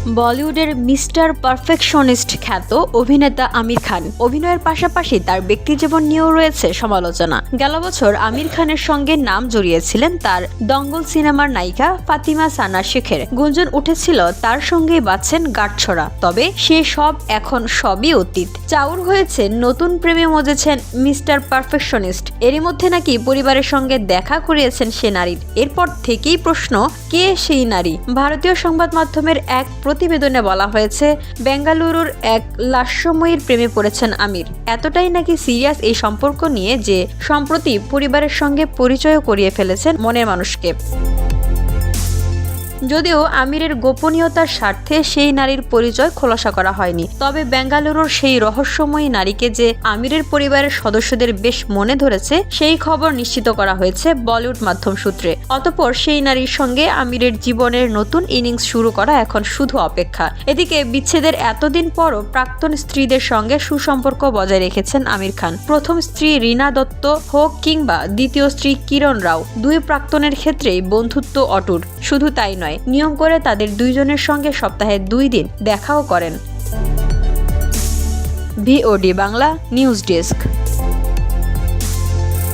বলিউডের mister perfectionist খ্যাত অভিনেতা আমির খান অভিনয়ের পাশাপাশি তার ব্যক্তিজীবন নিয়েও রয়েছে সমালোচনা। গেল বছর আমির খানের সঙ্গে নাম জড়িয়েছিলেন তার দঙ্গল সিনেমার নায়িকা ফাতিমা সানা শেখের। গুঞ্জন উঠেছিল তার সঙ্গেই বাঁচছেন গাঁটছড়া, তবে সে সব এখন সবই অতীত। চাউর হয়েছে নতুন প্রেমে মজেছেন মিস্টার পারফেকশনিস্ট। এরই মধ্যে নাকি পরিবারের সঙ্গে দেখা করিয়েছেন সে নারীর। এরপর থেকেই প্রশ্ন, কে সেই নারী? ভারতীয় সংবাদ মাধ্যমের এক প্রতিবেদনে বলা হয়েছে, বেঙ্গালুরুর এক লাস্যময়ীর প্রেমে পড়েছেন আমির। এতটাই নাকি সিরিয়াস এই সম্পর্ক নিয়ে যে সম্প্রতি পরিবারের সঙ্গে পরিচয় করিয়ে ফেলেছেন মনের মানুষকে। যদিও আমিরের গোপনীয়তার স্বার্থে সেই নারীর পরিচয় খোলাসা করা হয়নি, তবে বেঙ্গালুরুর সেই রহস্যময়ী নারীকে যে আমিরের পরিবারের সদস্যদের বেশ মনে ধরেছে সেই খবর নিশ্চিত করা হয়েছে বলিউড মাধ্যম সূত্রে। অতঃপর সেই নারীর সঙ্গে আমিরের জীবনের নতুন ইনিংস শুরু করা এখন শুধু অপেক্ষা। এদিকে বিচ্ছেদের এতদিন পরও প্রাক্তন স্ত্রীদের সঙ্গে সুসম্পর্ক বজায় রেখেছেন আমির খান। প্রথম স্ত্রী রীনা দত্ত হোক কিংবা দ্বিতীয় স্ত্রী কিরণ রাও, দুই প্রাক্তনের ক্ষেত্রেই বন্ধুত্ব অটুট। শুধু তাই নয়, নিয়ম করে তাদের দুইজনের সঙ্গে সপ্তাহে 2 দিন দেখাও করেন। VOD Bangla news desk.